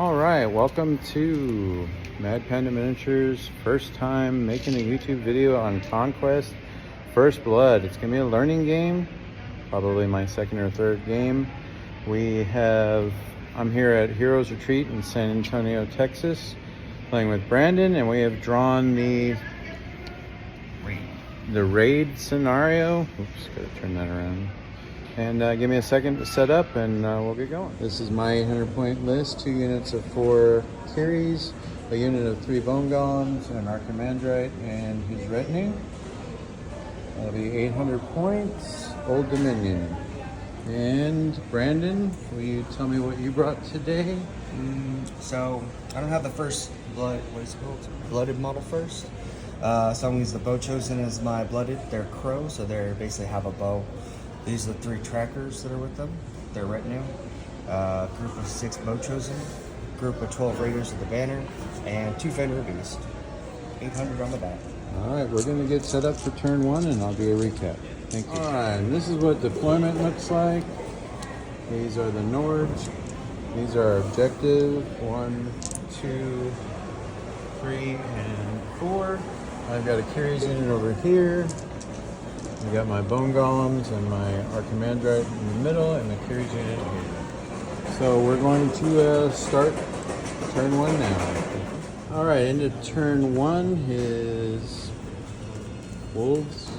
All right, welcome to Mad Panda Miniatures. First time making a YouTube video on Conquest First Blood. It's gonna be a learning game, probably my second or third game. I'm here at Heroes Retreat in San Antonio, Texas, playing with Brandon, and we have drawn the raid scenario. Oops, gotta turn that around. And give me a second to set up and we'll get going. This is my 800 point list, 2 units of 4 Kyries, a unit of 3 Bone Golems, and an Archimandrite and his retinue. That'll be 800 points, Old Dominion. And Brandon, will you tell me what you brought today? So I don't have the first blooded model first. So I'm gonna use the bow chosen as my blooded. They're crow, so they basically have a bow. These are the 3 trackers that are with them. Their retinue. Group of 6 bow chosen. Group of 12 raiders of the banner, and 2 Fenrir beast. 800 on the back. All right, we're gonna get set up for turn 1 and I'll do a recap. Thank you. All right, and this is what deployment looks like. These are the Nords. These are our objective. 1, 2, 3, and 4. I've got a Kyries unit over here. I got my Bone Golems and my Archimandrite in the middle, and the Kyries unit here. So we're going to start turn 1 now. All right, into turn 1, his wolves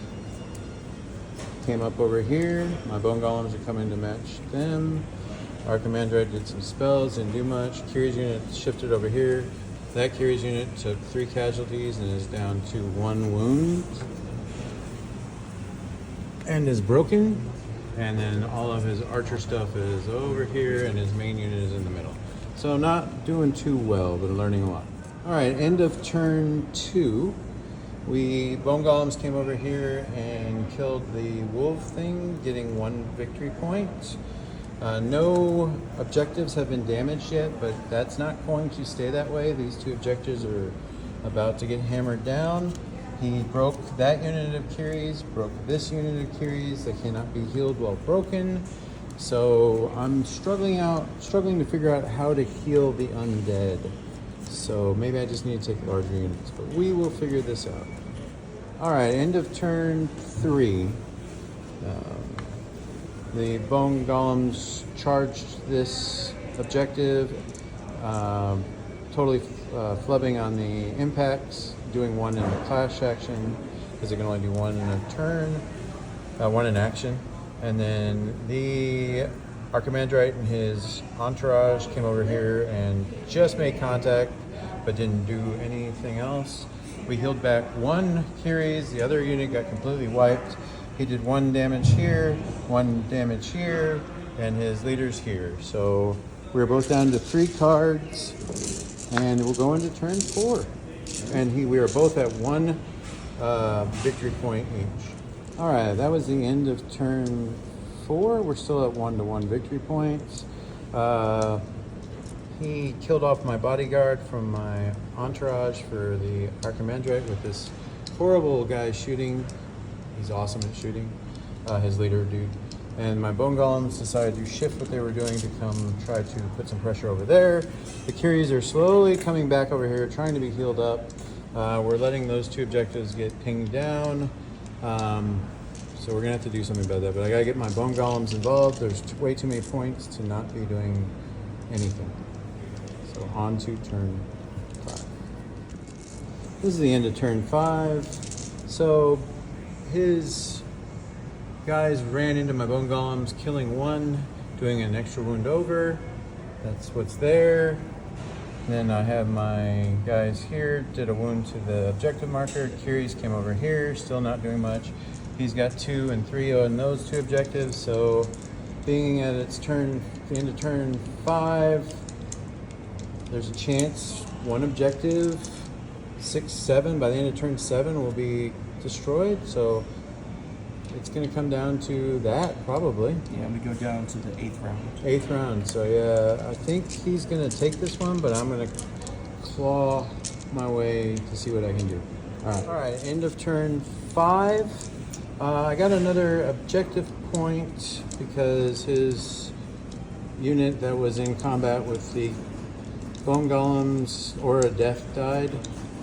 came up over here. My Bone Golems are coming to match them. Archimandrite did some spells, didn't do much. Kyries unit shifted over here. That Kyries unit took 3 casualties and is down to 1 wound. And is broken, and then all of his archer stuff is over here, and his main unit is in the middle. So not doing too well, but learning a lot. All right, end of turn 2. Bone Golems came over here and killed the wolf thing, getting 1 victory point. No objectives have been damaged yet, but that's not going to stay that way. These 2 objectives are about to get hammered down. He broke that unit of Kyries, broke this unit of Kyries. They cannot be healed while broken. So I'm struggling to figure out how to heal the undead. So maybe I just need to take larger units, but we will figure this out. All right, end of turn 3. The Bone Golems charged this objective, totally flubbing on the impacts, doing 1 in the clash action, because they can only do 1 in a turn, 1 in action. And then the Archimandrite and his entourage came over here and just made contact, but didn't do anything else. We healed back 1 Kyries, the other unit got completely wiped. He did 1 damage here, 1 damage here, and his leader's here. So we're both down to 3 cards, and we'll go into turn 4. And we are both at 1 victory point each. All right, that was the end of turn 4. We're still at 1-1 victory points. He killed off my bodyguard from my entourage for the Archimandrite with this horrible guy shooting. He's awesome at shooting, his leader dude. And my Bone Golems decided to shift what they were doing to come try to put some pressure over there. The Kyries are slowly coming back over here, trying to be healed up. We're letting those 2 objectives get pinged down. So we're gonna have to do something about that, but I gotta get my Bone Golems involved. There's way too many points to not be doing anything. So on to turn 5. This is the end of turn 5. So his guys ran into my Bone Golems, killing 1, doing an extra wound over. That's what's there. Then I have my guys here, did a wound to the objective marker. Kyries came over here, still not doing much. He's got 2 and 3 on those 2 objectives. So being at the end of turn 5, there's a chance 1 objective, 6, 7, by the end of turn 7 will be destroyed. So it's going to come down to that, probably. Yeah, we go down to the 8th round. 8th round. So yeah, I think he's going to take this one, but I'm going to claw my way to see what I can do. All right, end of turn 5. I got another objective point because his unit that was in combat with the bone golems Aura Death died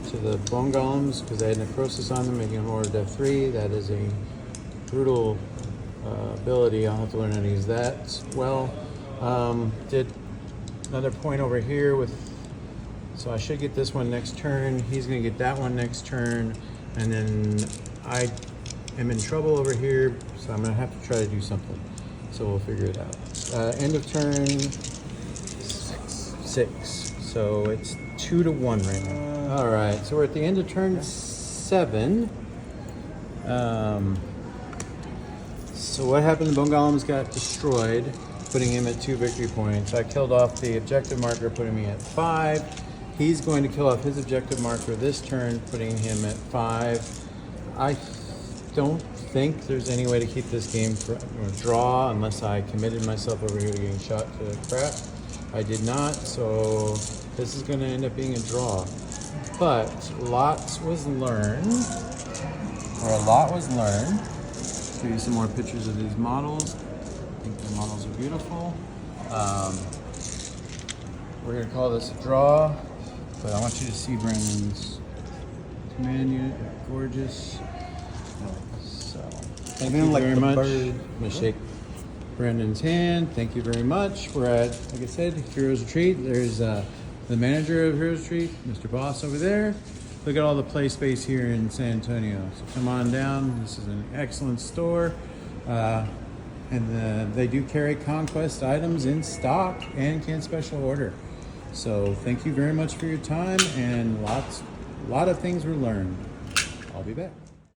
to the bone golems because they had necrosis on them, making them Aura Death 3. That is a brutal ability. I'll have to learn how to use that well. Did another point over here with, so I should get this one next turn. He's gonna get that one next turn, and then I am in trouble over here, so I'm gonna have to try to do something. So we'll figure it out. End of turn 6. So it's 2-1 right now. All right, so we're at the end of turn 7. So what happened? The bone golems got destroyed, putting him at 2 victory points. I killed off the objective marker, putting me at 5. He's going to kill off his objective marker this turn, putting him at 5. I don't think there's any way to keep this game for a draw unless I committed myself over here to getting shot to crap. I did not, so this is going to end up being a draw. But lots was learned, or a lot was learned. Show you some more pictures of these models. I think the models are beautiful. We're going to call this a draw, but I want you to see Brandon's command unit. They're gorgeous. So, thank you very much. I'm going to shake Brandon's hand. Thank you very much. We're at, like I said, Heroes Retreat. There's the manager of Heroes Retreat, Mr. Boss over there. Look at all the play space here in San Antonio. So come on down. This is an excellent store. And they do carry conquest items in stock and can special order. So thank you very much for your time, and a lot of things were learned. I'll be back.